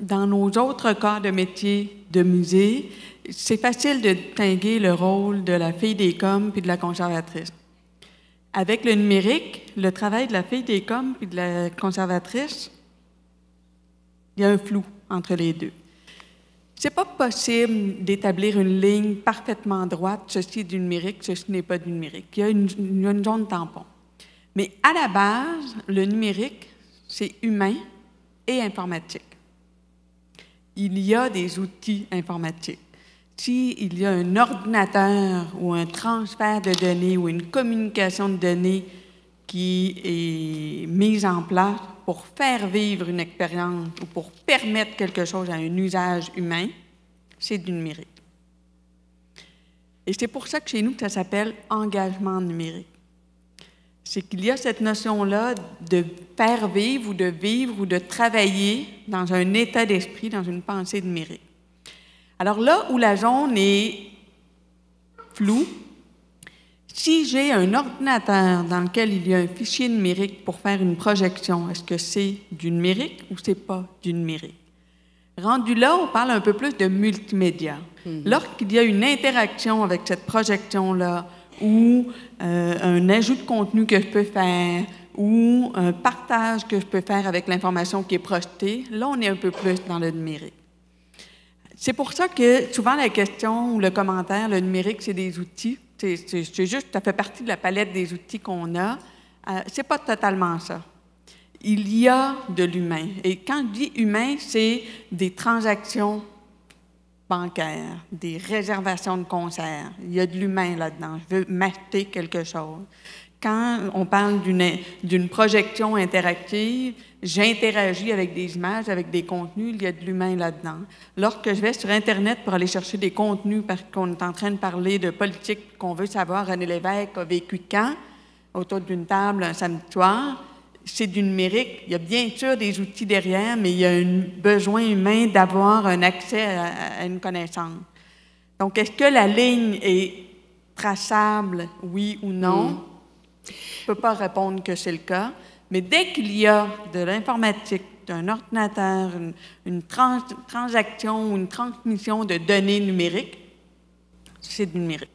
dans nos autres corps de métier de musée, c'est facile de distinguer le rôle de la fille des coms puis de la conservatrice. Avec le numérique, le travail de la fille des coms puis de la conservatrice, il y a un flou entre les deux. C'est pas possible d'établir une ligne parfaitement droite, ceci est du numérique, ceci n'est pas du numérique. Il y a une zone tampon. Mais à la base, le numérique, c'est humain et informatique. Il y a des outils informatiques. S'il y a un ordinateur ou un transfert de données ou une communication de données qui est mise en place pour faire vivre une expérience ou pour permettre quelque chose à un usage humain, c'est du numérique. Et c'est pour ça que chez nous, ça s'appelle engagement numérique. C'est qu'il y a cette notion-là de faire vivre ou de travailler dans un état d'esprit, dans une pensée numérique. Alors là où la zone est floue, si j'ai un ordinateur dans lequel il y a un fichier numérique pour faire une projection, est-ce que c'est du numérique ou c'est pas du numérique? Rendu là, on parle un peu plus de multimédia. Lorsqu'il y a une interaction avec cette projection-là, ou un ajout de contenu que je peux faire, ou un partage que je peux faire avec l'information qui est projetée, là, on est un peu plus dans le numérique. C'est pour ça que souvent la question ou le commentaire, le numérique, c'est des outils. C'est juste, ça fait partie de la palette des outils qu'on a. C'est pas totalement ça. Il y a de l'humain. Et quand je dis humain, c'est des transactions bancaires, des réservations de concerts. Il y a de l'humain là-dedans. Je veux m'acheter quelque chose. Quand on parle d'une projection interactive, j'interagis avec des images, avec des contenus, il y a de l'humain là-dedans. Lorsque je vais sur Internet pour aller chercher des contenus parce qu'on est en train de parler de politique qu'on veut savoir, René Lévesque a vécu quand, autour d'une table un samedi soir, c'est du numérique. Il y a bien sûr des outils derrière, mais il y a un besoin humain d'avoir un accès à une connaissance. Donc, est-ce que la ligne est traçable, oui ou non? Je ne peux pas répondre que c'est le cas, mais dès qu'il y a de l'informatique, d'un ordinateur, une transaction ou une transmission de données numériques, c'est du numérique.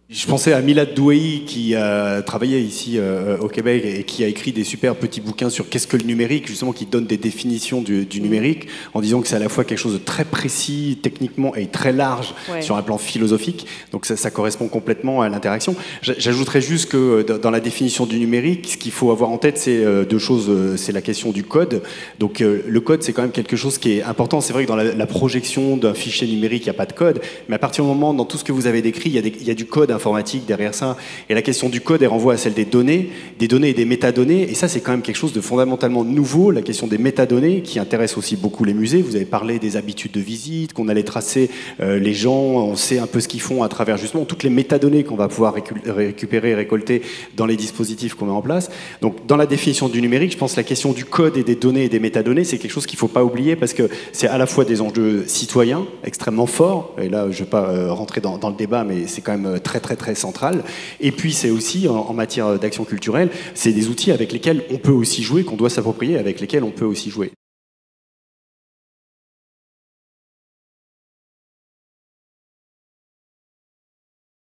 Je pensais à Milad Douei qui a travaillé ici au Québec et qui a écrit des super petits bouquins sur qu'est-ce que le numérique, justement, qui donne des définitions du numérique en disant que c'est à la fois quelque chose de très précis techniquement et très large sur un plan philosophique. Donc ça correspond complètement à l'interaction. J'ajouterais juste que dans la définition du numérique, ce qu'il faut avoir en tête, c'est deux choses. C'est la question du code. Donc le code, c'est quand même quelque chose qui est important. C'est vrai que dans la projection d'un fichier numérique, il n'y a pas de code. Mais à partir du moment, dans tout ce que vous avez décrit, il y a du code informatique derrière ça. Et la question du code, elle renvoie à celle des données et des métadonnées. Et ça, c'est quand même quelque chose de fondamentalement nouveau, la question des métadonnées, qui intéresse aussi beaucoup les musées. Vous avez parlé des habitudes de visite, qu'on allait tracer les gens, on sait un peu ce qu'ils font à travers justement toutes les métadonnées qu'on va pouvoir récupérer et récolter dans les dispositifs qu'on met en place. Donc, dans la définition du numérique, je pense que la question du code et des données et des métadonnées, c'est quelque chose qu'il ne faut pas oublier parce que c'est à la fois des enjeux citoyens extrêmement forts, et là, je ne vais pas rentrer dans le débat, mais c'est quand même très central. Et puis c'est aussi, en matière d'action culturelle, c'est des outils avec lesquels on peut aussi jouer, qu'on doit s'approprier, avec lesquels on peut aussi jouer.